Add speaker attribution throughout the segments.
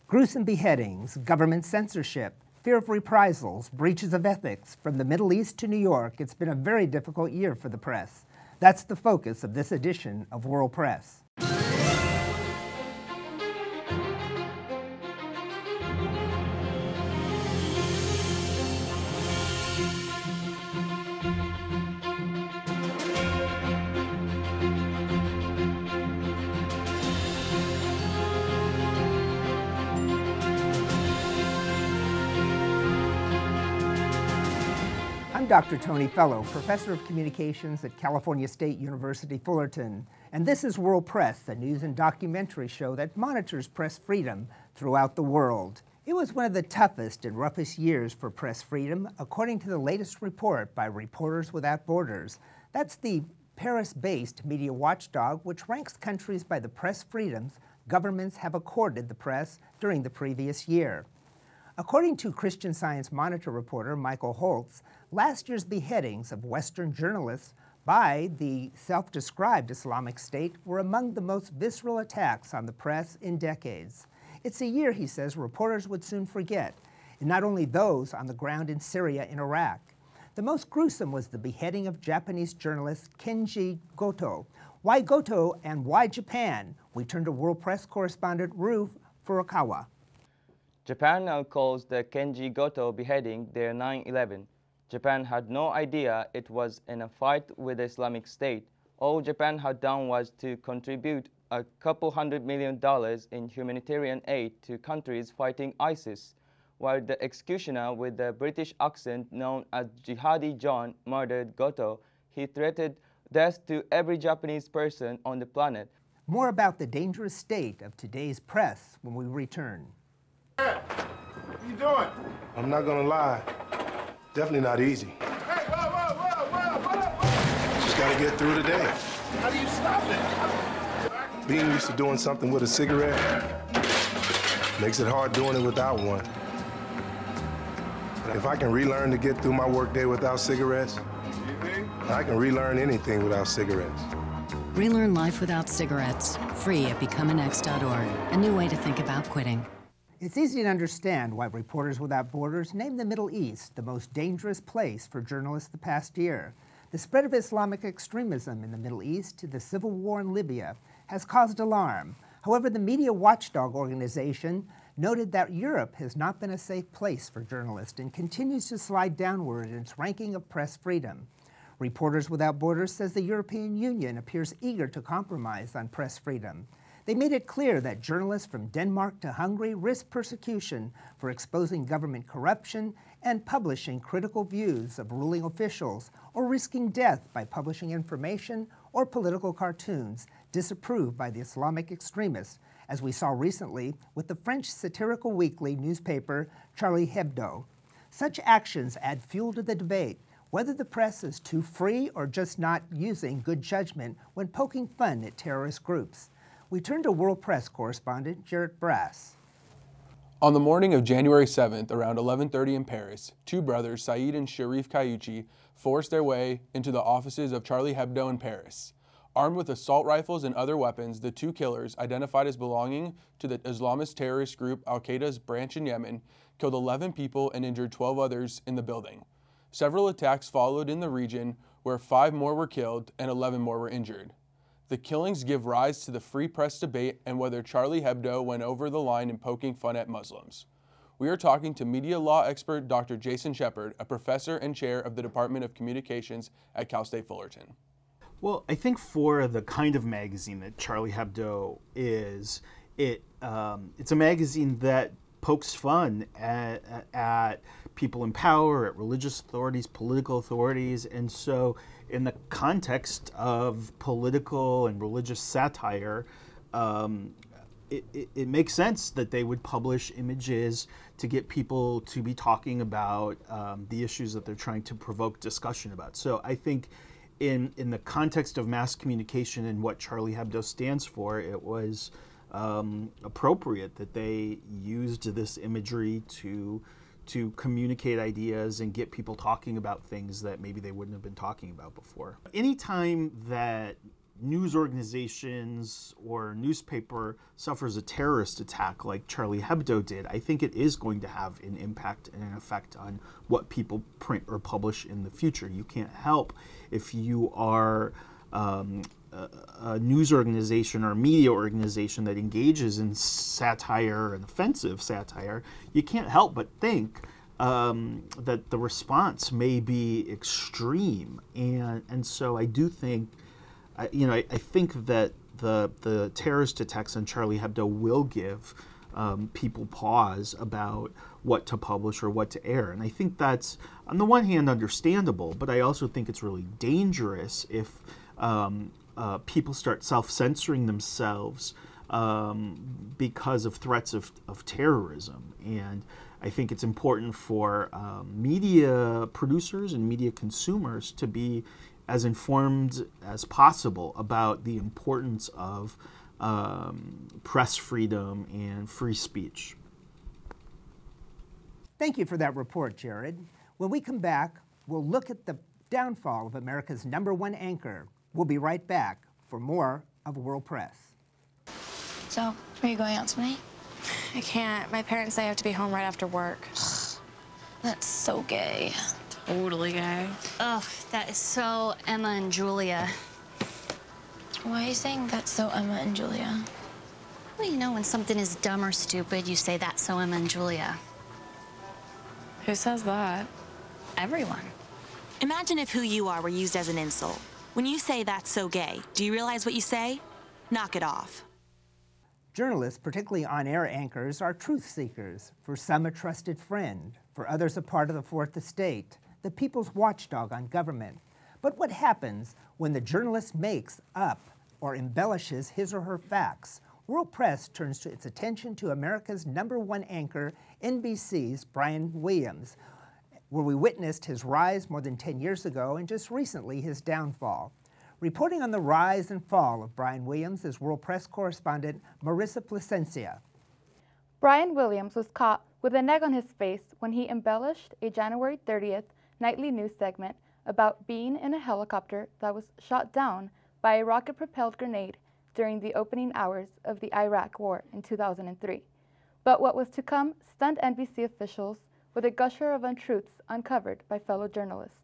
Speaker 1: Gruesome beheadings, government censorship, fear of reprisals, breaches of ethics. From the Middle East to New York, it's been a very difficult year for the press. That's the focus of this edition of World Press. I'm Dr. Tony Fellow, Professor of Communications at California State University, Fullerton, and this is World Press, a news and documentary show that monitors press freedom throughout the world. It was one of the toughest and roughest years for press freedom, according to the latest report by Reporters Without Borders. That's the Paris-based media watchdog which ranks countries by the press freedoms governments have accorded the press during the previous year. According to Christian Science Monitor reporter Michael Holtz, last year's beheadings of Western journalists by the self-described Islamic State were among the most visceral attacks on the press in decades. It's a year, he says, reporters would soon forget, and not only those on the ground in Syria and Iraq. The most gruesome was the beheading of Japanese journalist Kenji Goto. Why Goto and why Japan? We turn to World Press correspondent Ru Furukawa.
Speaker 2: Japan now calls the Kenji Goto beheading their 9/11. Japan had no idea it was in a fight with the Islamic State. All Japan had done was to contribute a couple $100 million in humanitarian aid to countries fighting ISIS, while the executioner with the British accent known as Jihadi John murdered Goto. He threatened death to every Japanese person on the planet.
Speaker 1: More about the dangerous state of today's press when we return.
Speaker 3: What are you doing?
Speaker 4: I'm not gonna lie. Definitely not easy.
Speaker 3: Hey, whoa.
Speaker 4: Just gotta get through the day.
Speaker 3: How do you stop it?
Speaker 4: Being used to doing something with a cigarette makes it hard doing it without one. If I can relearn to get through my workday without cigarettes, I can relearn anything without cigarettes.
Speaker 5: Relearn life without cigarettes. Free at becomeanex.org. A new way to think about quitting.
Speaker 1: It's easy to understand why Reporters Without Borders named the Middle East the most dangerous place for journalists the past year. The spread of Islamic extremism in the Middle East to the civil war in Libya has caused alarm. However, the media watchdog organization noted that Europe has not been a safe place for journalists and continues to slide downward in its ranking of press freedom. Reporters Without Borders says the European Union appears eager to compromise on press freedom. They made it clear that journalists from Denmark to Hungary risk persecution for exposing government corruption and publishing critical views of ruling officials, or risking death by publishing information or political cartoons disapproved by the Islamic extremists, as we saw recently with the French satirical weekly newspaper Charlie Hebdo. Such actions add fuel to the debate whether the press is too free or just not using good judgment when poking fun at terrorist groups. We turn to World Press correspondent Jarrett Brass.
Speaker 6: On the morning of January 7th, around 11:30 in Paris, two brothers, Saeed and Sharif Kayouchi, forced their way into the offices of Charlie Hebdo in Paris. Armed with assault rifles and other weapons, the two killers, identified as belonging to the Islamist terrorist group Al-Qaeda's branch in Yemen, killed 11 people and injured 12 others in the building. Several attacks followed in the region, where 5 more were killed and 11 more were injured. The killings give rise to the free press debate and whether Charlie Hebdo went over the line in poking fun at Muslims. We are talking to media law expert Dr. Jason Shepard, a professor and chair of the Department of Communications at Cal State Fullerton.
Speaker 7: Well, I think for the kind of magazine that Charlie Hebdo is, it's a magazine that pokes fun at people in power, at religious authorities, political authorities, and so in the context of political and religious satire, it makes sense that they would publish images to get people to be talking about the issues that they're trying to provoke discussion about. So I think in the context of mass communication and what Charlie Hebdo stands for, it was appropriate that they used this imagery to communicate ideas and get people talking about things that maybe they wouldn't have been talking about before. Anytime that news organizations or newspaper suffers a terrorist attack like Charlie Hebdo did, I think it is going to have an impact and an effect on what people print or publish in the future. You can't help if you are a news organization or a media organization that engages in satire and offensive satire, you can't help but think that the response may be extreme. And so I do think, I think that the terrorist attacks on Charlie Hebdo will give people pause about what to publish or what to air. And I think that's, on the one hand, understandable, but I also think it's really dangerous if people start self-censoring themselves because of threats of terrorism. And I think it's important for media producers and media consumers to be as informed as possible about the importance of press freedom and free speech.
Speaker 1: Thank you for that report, Jared. When we come back, we'll look at the downfall of America's #1 anchor. We'll be right back for more of World Press.
Speaker 8: So, are you going out tonight?
Speaker 9: I can't. My parents say I have to be home right after work.
Speaker 8: That's so gay.
Speaker 9: Totally gay.
Speaker 5: Ugh, that is so Emma and Julia.
Speaker 8: Why are you saying that's so Emma and Julia?
Speaker 5: Well, you know, when something is dumb or stupid, you say that's so Emma and Julia.
Speaker 9: Who says that?
Speaker 5: Everyone.
Speaker 10: Imagine if who you are were used as an insult. When you say that's so gay, do you realize what you say? Knock it off.
Speaker 1: Journalists, particularly on-air anchors, are truth seekers. For some, a trusted friend. For others, a part of the Fourth Estate, the people's watchdog on government. But what happens when the journalist makes up or embellishes his or her facts? World Press turns its attention to America's #1 anchor, NBC's Brian Williams, where we witnessed his rise more than 10 years ago and just recently his downfall. Reporting on the rise and fall of Brian Williams is World Press correspondent Marissa Plasencia.
Speaker 11: Brian Williams was caught with an egg on his face when he embellished a January 30th nightly news segment about being in a helicopter that was shot down by a rocket-propelled grenade during the opening hours of the Iraq War in 2003. But what was to come stunned NBC officials with a gusher of untruths uncovered by fellow journalists.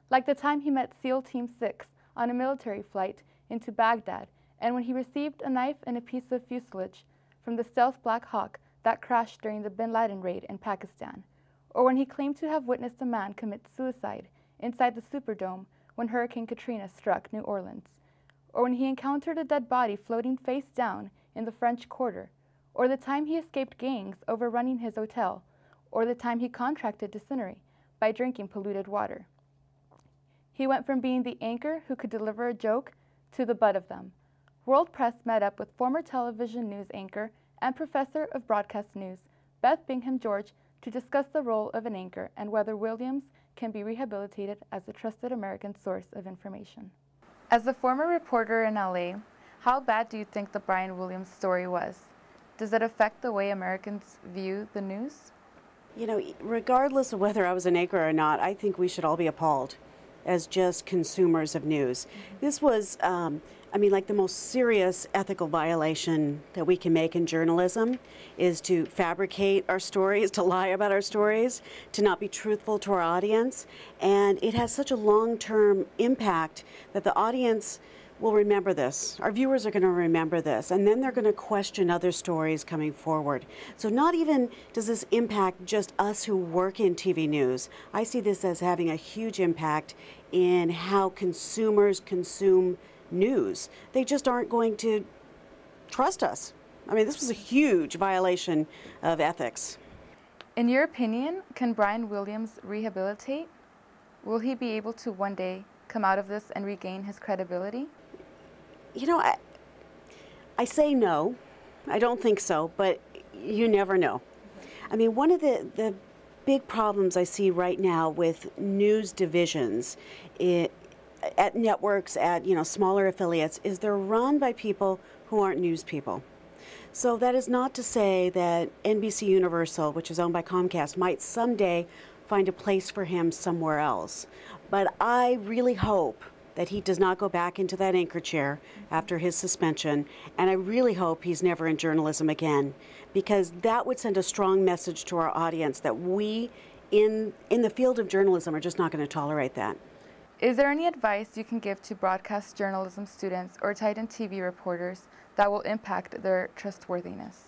Speaker 11: Like the time he met SEAL Team 6 on a military flight into Baghdad, and when he received a knife and a piece of fuselage from the stealth Black Hawk that crashed during the Bin Laden raid in Pakistan, or when he claimed to have witnessed a man commit suicide inside the Superdome when Hurricane Katrina struck New Orleans, or when he encountered a dead body floating face down in the French Quarter, or the time he escaped gangs overrunning his hotel, or the time he contracted dysentery by drinking polluted water. He went from being the anchor who could deliver a joke to the butt of them. World Press met up with former television news anchor and professor of broadcast news, Beth Bingham George, to discuss the role of an anchor and whether Williams can be rehabilitated as a trusted American source of information. As a former reporter in LA, how bad do you think the Brian Williams story was? Does it affect the way Americans view the news?
Speaker 12: You know, regardless of whether I was an anchor or not, I think we should all be appalled as just consumers of news. This was, like the most serious ethical violation that we can make in journalism is to fabricate our stories, to lie about our stories, to not be truthful to our audience. And it has such a long-term impact that the audience will remember this. Our viewers are going to remember this, and then they're going to question other stories coming forward. So not even does this impact just us who work in TV news. I see this as having a huge impact in how consumers consume news. They just aren't going to trust us. I mean, this was a huge violation of ethics.
Speaker 11: In your opinion, can Brian Williams rehabilitate? Will he be able to one day come out of this and regain his credibility?
Speaker 12: You know, I say no. I don't think so, but you never know. I mean, one of the big problems I see right now with news divisions at networks, at smaller affiliates, is they're run by people who aren't news people. So that is not to say that NBC Universal, which is owned by Comcast, might someday find a place for him somewhere else. But I really hope that he does not go back into that anchor chair after his suspension, and I really hope he's never in journalism again, because that would send a strong message to our audience that we in the field of journalism are just not going to tolerate that.
Speaker 11: Is there any advice you can give to broadcast journalism students or Titan TV reporters that will impact their trustworthiness?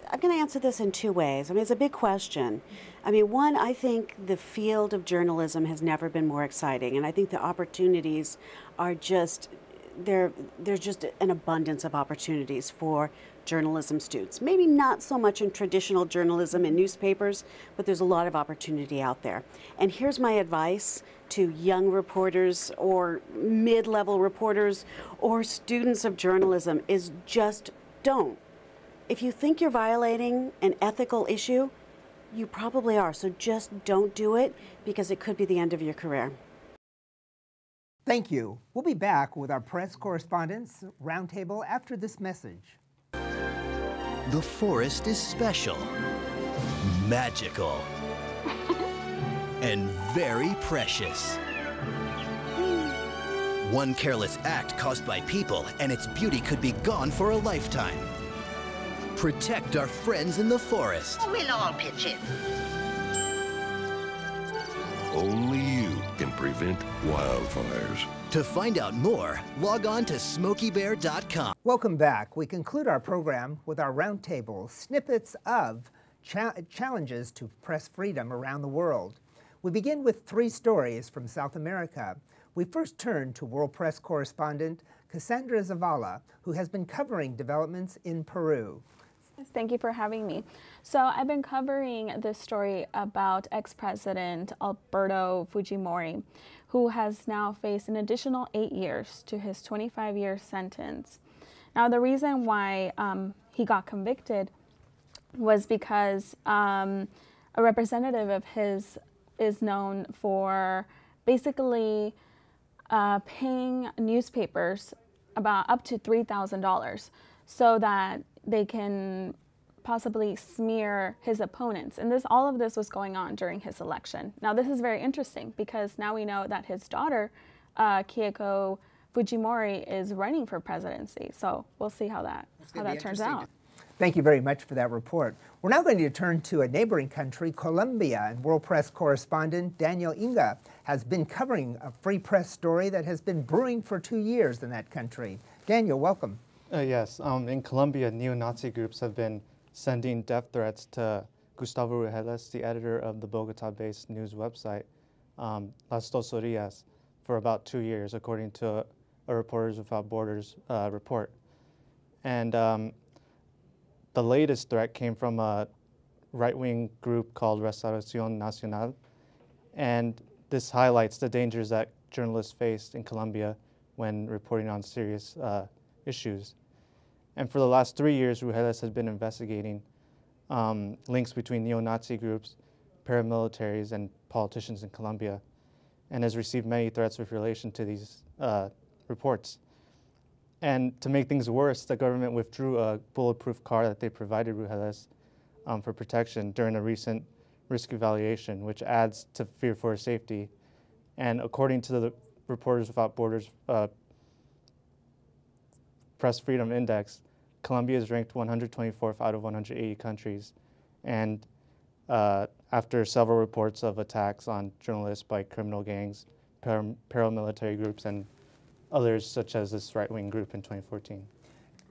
Speaker 12: I'm going to answer this in two ways. I mean, it's a big question. I mean, one, I think the field of journalism has never been more exciting, and I think the opportunities are just, there's just an abundance of opportunities for journalism students. Maybe not so much in traditional journalism in newspapers, but there's a lot of opportunity out there. And here's my advice to young reporters or mid-level reporters or students of journalism is just don't. If you think you're violating an ethical issue, you probably are. So just don't do it, because it could be the end of your career.
Speaker 1: Thank you. We'll be back with our press correspondents roundtable after this message.
Speaker 13: The forest is special, magical, and very precious. One careless act caused by people, and its beauty could be gone for a lifetime. Protect our friends in the forest.
Speaker 14: We'll all pitch in.
Speaker 15: Only you can prevent wildfires.
Speaker 13: To find out more, log on to SmokeyBear.com.
Speaker 1: Welcome back. We conclude our program with our roundtable, snippets of challenges to press freedom around the world. We begin with 3 stories from South America. We first turn to World Press correspondent Cassandra Zavala, who has been covering developments in Peru.
Speaker 16: Thank you for having me. So I've been covering this story about ex-president Alberto Fujimori, who has now faced an additional 8 years to his 25-year sentence. Now, the reason why he got convicted was because a representative of his is known for basically paying newspapers about up to $3,000 so that they can possibly smear his opponents. And all of this was going on during his election. Now, this is very interesting because now we know that his daughter, Keiko Fujimori, is running for presidency. So we'll see how that turns out.
Speaker 1: Thank you very much for that report. We're now going to turn to a neighboring country, Colombia, and World Press correspondent Daniel Inga has been covering a free press story that has been brewing for 2 years in that country. Daniel, welcome.
Speaker 17: Yes, in Colombia, neo-Nazi groups have been sending death threats to Gustavo Ruelas, the editor of the Bogota-based news website, Las Dos Orillas, for about 2 years, according to a Reporters Without Borders report. And the latest threat came from a right-wing group called Restauración Nacional, and this highlights the dangers that journalists face in Colombia when reporting on serious issues. And for the last 3 years, Ruelas has been investigating links between neo-Nazi groups, paramilitaries, and politicians in Colombia, and has received many threats with relation to these reports. And to make things worse, the government withdrew a bulletproof car that they provided Ruelas for protection during a recent risk evaluation, which adds to fear for his safety. And according to the Reporters Without Borders Press Freedom Index, Colombia is ranked 124th out of 180 countries. And after several reports of attacks on journalists by criminal gangs, paramilitary groups, and others such as this right-wing group in 2014.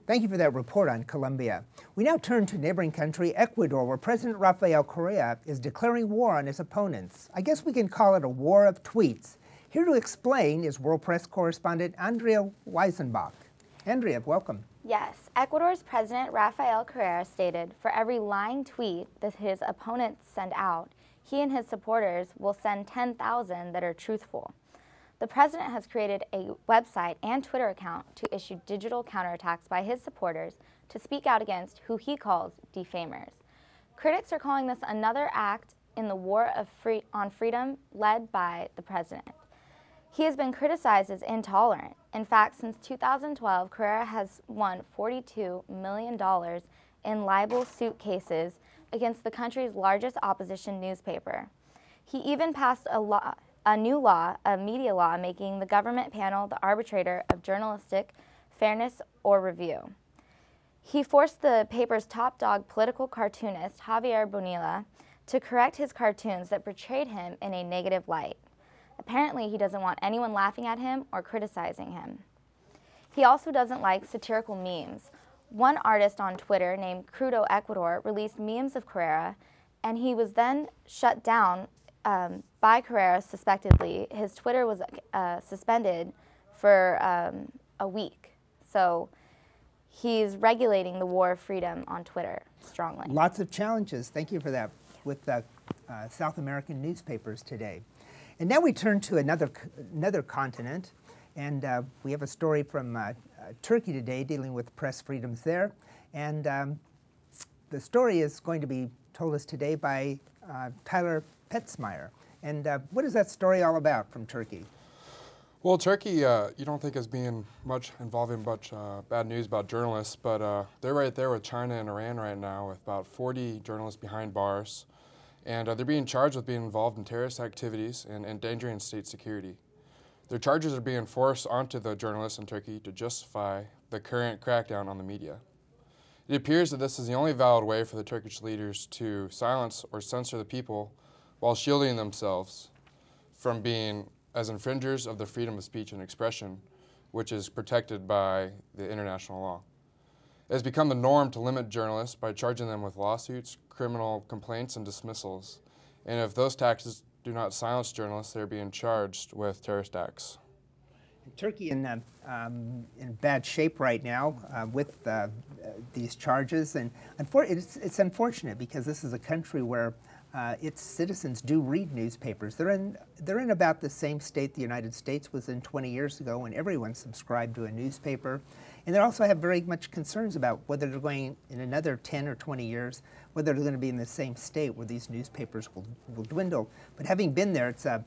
Speaker 1: Thank you for that report on Colombia. We now turn to neighboring country Ecuador, where President Rafael Correa is declaring war on his opponents. I guess we can call it a war of tweets. Here to explain is World Press correspondent Andrea Weisenbach. Andrea, welcome.
Speaker 18: Yes, Ecuador's President Rafael Correa stated, for every lying tweet that his opponents send out, he and his supporters will send 10,000 that are truthful. The president has created a website and Twitter account to issue digital counterattacks by his supporters to speak out against who he calls defamers. Critics are calling this another act in the war on freedom led by the president. He has been criticized as intolerant. In fact, since 2012, Correa has won $42 million in libel suit cases against the country's largest opposition newspaper. He even passed a a new law, a media law, making the government panel the arbitrator of journalistic fairness or review. He forced the paper's top dog political cartoonist, Javier Bonilla, to correct his cartoons that portrayed him in a negative light. Apparently, he doesn't want anyone laughing at him or criticizing him. He also doesn't like satirical memes. One artist on Twitter named Crudo Ecuador released memes of Carrera, and he was then shut down by Carrera suspectedly. His Twitter was suspended for a week. So he's regulating the war of freedom on Twitter strongly.
Speaker 1: Lots of challenges. Thank you for that with the South American newspapers today. And now we turn to another continent, and we have a story from Turkey today dealing with press freedoms there. And the story is going to be told us today by Tyler Petzmeyer. And what is that story all about from Turkey?
Speaker 6: Well, Turkey, you don't think is being much involving much bad news about journalists, but they're right there with China and Iran right now with about 40 journalists behind bars. And they're being charged with being involved in terrorist activities and endangering state security. Their charges are being forced onto the journalists in Turkey to justify the current crackdown on the media. It appears that this is the only valid way for the Turkish leaders to silence or censor the people while shielding themselves from being as infringers of the freedom of speech and expression, which is protected by the international law. It has become the norm to limit journalists by charging them with lawsuits, criminal complaints, and dismissals. And if those taxes do not silence journalists, they're being charged with terrorist acts.
Speaker 1: Turkey in bad shape right now with these charges, and it's unfortunate because this is a country where its citizens do read newspapers. They're in about the same state the United States was in 20 years ago, when everyone subscribed to a newspaper. And they also have very much concerns about whether they're going in another 10 or 20 years, whether they're going to be in the same state where these newspapers will dwindle. But having been there, it's some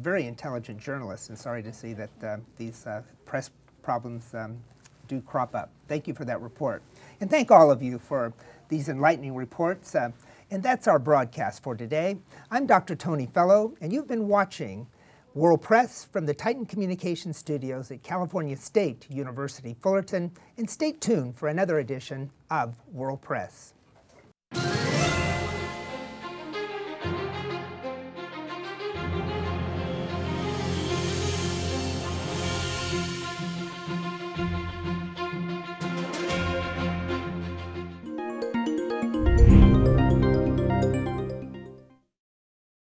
Speaker 1: very intelligent journalists, and sorry to see that these press problems do crop up. Thank you for that report. And thank all of you for these enlightening reports. And that's our broadcast for today. I'm Dr. Tony Fellow, and you've been watching World Press from the Titan Communications Studios at California State University, Fullerton. And stay tuned for another edition of World Press.